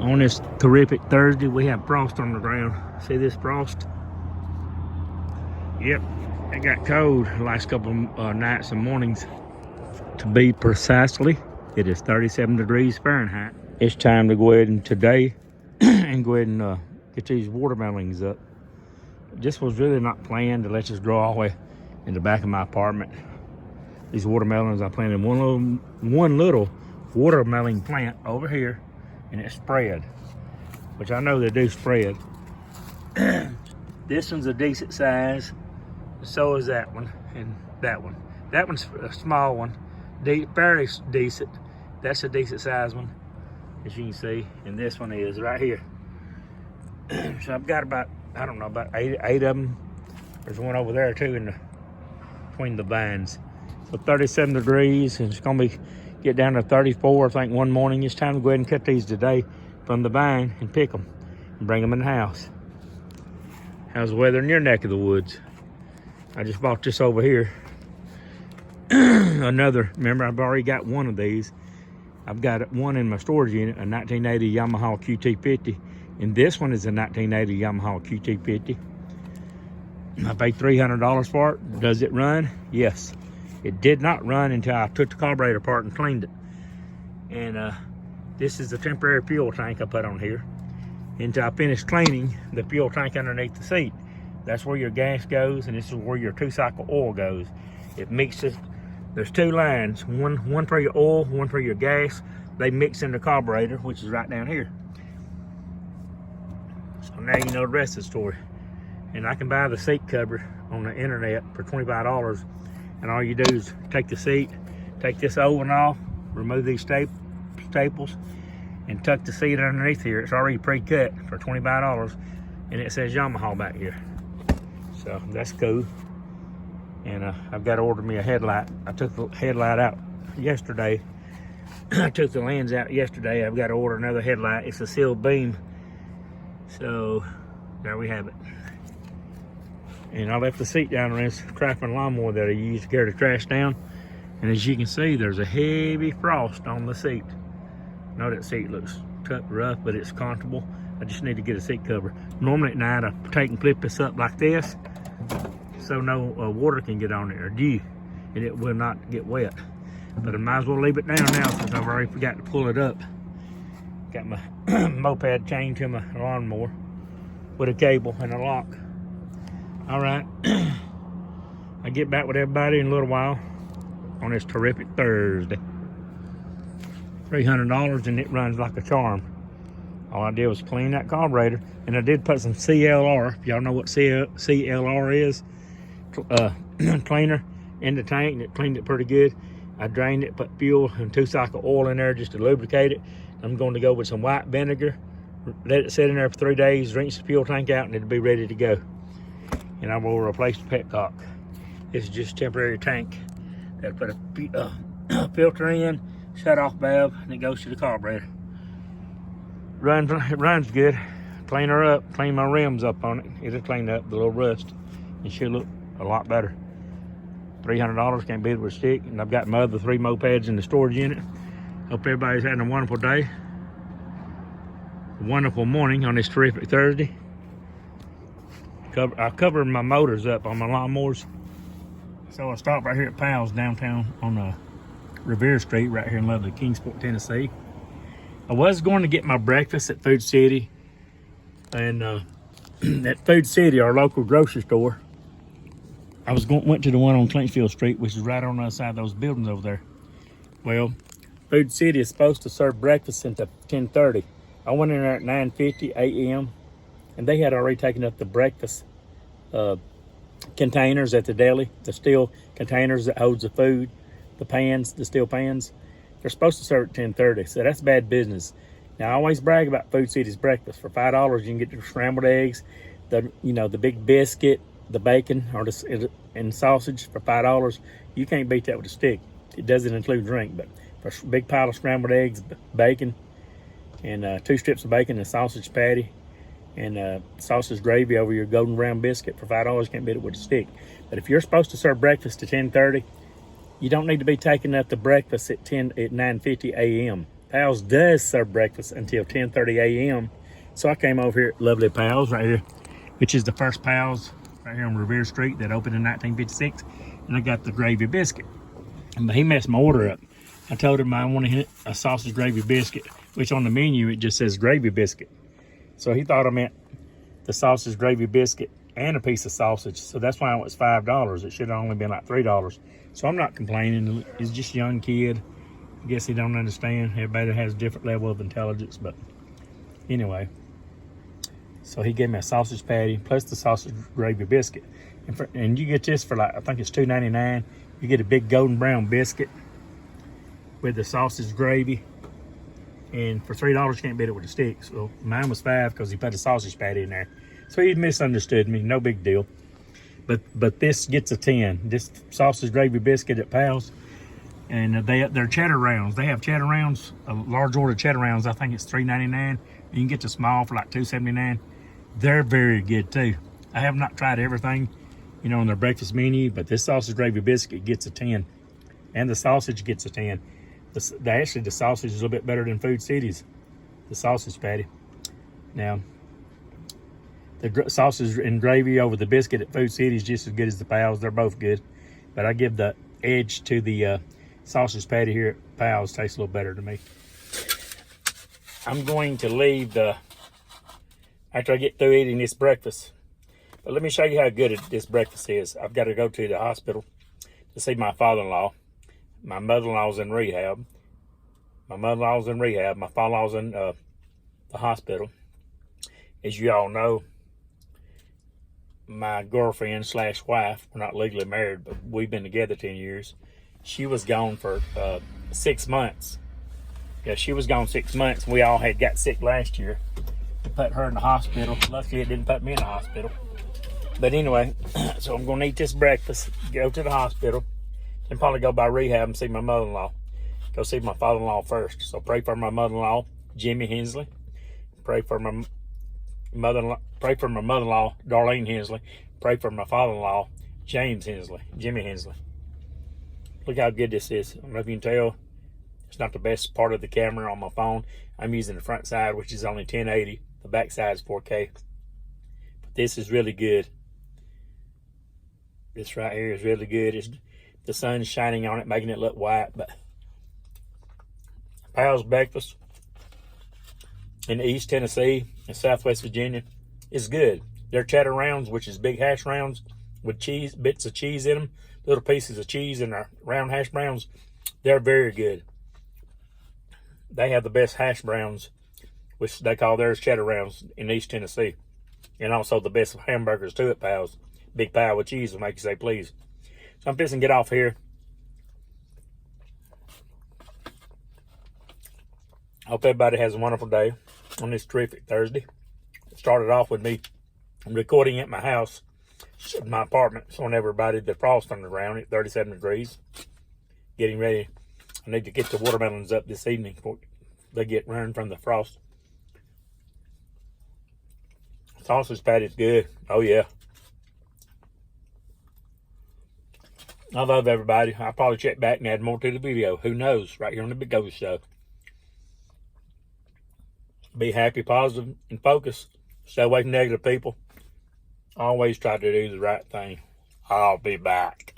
On this terrific Thursday, we have frost on the ground. See this frost? Yep, it got cold the last couple nights and mornings. To be precisely, it is 37 degrees Fahrenheit. It's time to go ahead and today and go ahead and get these watermelons up. This was really not planned to let this grow all the way in the back of my apartment. These watermelons, I planted one little watermelon plant over here, and it spread, which I know they do spread. This one's a decent size, so is that one, and that one. That one's a small one, fairly decent. That's a decent size one, as you can see, and this one is right here. So I've got about, I don't know, about eight of them. There's one over there too between the vines. So 37 degrees, and it's gonna get down to 34, I think, one morning. It's time to go ahead and cut these today from the vine and pick them and bring them in the house. How's the weather in your neck of the woods? I just bought this over here. Remember, I've already got one of these. I've got one in my storage unit, a 1980 Yamaha QT50, and this one is a 1980 Yamaha QT50. I paid $300 for it. Does it run? Yes. It did not run until I took the carburetor apart and cleaned it. And this is the temporary fuel tank I put on here. Until I finish cleaning the fuel tank underneath the seat. That's where your gas goes, and this is where your 2-cycle oil goes. It mixes, there's 2 lines, one for your oil, one for your gas. They mix in the carburetor, which is right down here. So now you know the rest of the story. And I can buy the seat cover on the internet for $25. And all you do is take the seat, take this oven off, remove these staples, and tuck the seat underneath here. It's already pre-cut for $25, and it says Yamaha back here. So that's cool. And I've got to order me a headlight. I took the headlight out yesterday. I took the lens out yesterday. I've got to order another headlight. It's a sealed beam. So there we have it. And I left the seat down on this crapping lawnmower that I used to carry the trash down. And as you can see, there's a heavy frost on the seat. I know that seat looks rough, but it's comfortable. I just need to get a seat cover. Normally at night, I take and flip this up like this so no water can get on it or dew, and it will not get wet. But I might as well leave it down now since I've already forgot to pull it up. Got my moped chained to my lawnmower with a cable and a lock. All right, I'll get back with everybody in a little while on this terrific Thursday. $300 and it runs like a charm. All I did was clean that carburetor, and I did put some CLR, if y'all know what CLR is, cleaner in the tank, and it cleaned it pretty good. I drained it, put fuel and 2-cycle oil in there just to lubricate it. I'm going to go with some white vinegar, let it sit in there for 3 days, rinse the fuel tank out, and it'll be ready to go. And I will replace the petcock. This is just a temporary tank that put a filter in, shut off valve, and it goes to the carburetor. It runs good. Clean her up, clean my rims up on it. It'll clean up the little rust. It should look a lot better. $300, can't beat it with a stick. And I've got my other 3 mopeds in the storage unit. Hope everybody's having a wonderful day. A wonderful morning on this terrific Thursday. I covered my motors up on my lawnmowers. So I stopped right here at Powell's downtown on Revere Street right here in lovely Kingsport, Tennessee. I was going to get my breakfast at Food City. And at Food City, our local grocery store, I went to the one on Clinchfield Street, which is right on the other side of those buildings over there. Well, Food City is supposed to serve breakfast until 10:30. I went in there at 9:50 a.m. and they had already taken up the breakfast containers at the deli, the steel containers that holds the food, the pans, the steel pans. They're supposed to serve at 10:30, so that's bad business. Now, I always brag about Food City's breakfast. For $5, you can get the scrambled eggs, the big biscuit, the bacon, and sausage for $5. You can't beat that with a stick. It doesn't include drink, but for a big pile of scrambled eggs, bacon, and 2 strips of bacon and a sausage patty, and sausage gravy over your golden brown biscuit for $5, can't beat it with a stick. But if you're supposed to serve breakfast at 10:30, you don't need to be taking up the breakfast at 9:50 a.m. Pal's does serve breakfast until 10:30 a.m. So I came over here at Lovely Pal's right here, which is the first Pal's right here on Revere Street that opened in 1956. And I got the gravy biscuit. But he messed my order up. I told him I wanted a sausage gravy biscuit, which on the menu it just says gravy biscuit. So he thought I meant the sausage gravy biscuit and a piece of sausage. So that's why it was $5. It should have only been like $3. So I'm not complaining. He's just a young kid. I guess he don't understand. Everybody has a different level of intelligence, but anyway. So he gave me a sausage patty plus the sausage gravy biscuit. And you get this for like, I think it's $2.99. You get a big golden brown biscuit with the sausage gravy. And for $3, you can't beat it with a stick. So mine was $5 because he put a sausage patty in there. So he misunderstood me, no big deal. But this gets a 10. This sausage gravy biscuit at Pal's. And they're cheddar rounds. They have cheddar rounds, a large order of cheddar rounds. I think it's $3.99. You can get the small for like $2.79. They're very good too. I have not tried everything, you know, on their breakfast menu, but this sausage gravy biscuit gets a 10. And the sausage gets a 10. Actually, the sausage is a little bit better than Food City's, the sausage patty. Now, the sausage and gravy over the biscuit at Food City is just as good as the Pal's. They're both good. But I give the edge to the sausage patty here at Pal's. Tastes a little better to me. I'm going to leave after I get through eating this breakfast. But let me show you how good this breakfast is. I've got to go to the hospital to see my father-in-law. My mother-in-law's in rehab. My mother-in-law's in rehab. My father-in-law's in the hospital. As you all know, my girlfriend / wife, we're not legally married, but we've been together 10 years. She was gone for 6 months. Yeah, she was gone 6 months. We all had got sick last year. We put her in the hospital. Luckily, it didn't put me in the hospital. But anyway, so I'm going to eat this breakfast, go to the hospital, and probably go by rehab and see my mother-in-law. Go see my father-in-law first. So pray for my mother-in-law, Jimmy Hensley. Pray for my mother-in-law, Darlene Hensley. Pray for my father-in-law, James Hensley, Jimmy Hensley. Look how good this is. I don't know if you can tell. It's not the best part of the camera on my phone. I'm using the front side, which is only 1080. The back side is 4K. But this is really good. This right here is really good. The sun's shining on it, making it look white. But Pal's breakfast in East Tennessee and Southwest Virginia is good. Their cheddar rounds, which is big hash rounds with cheese, bits of cheese in them, little pieces of cheese in their round hash browns, they're very good. They have the best hash browns, which they call theirs cheddar rounds, in East Tennessee. And also the best hamburgers too at Pal's. Big pile with cheese will make you say please. So I'm fixing to get off here. Hope everybody has a wonderful day on this terrific Thursday. It started off with me recording at my house, my apartment, showing everybody the frost on the ground at 37 degrees. Getting ready. I need to get the watermelons up this evening before they get run from the frost. Sausage patty's good. Oh yeah. I love everybody. I'll probably check back and add more to the video. Who knows? Right here on the Big Ghost Show. Be happy, positive, and focused. Stay away from negative people. Always try to do the right thing. I'll be back.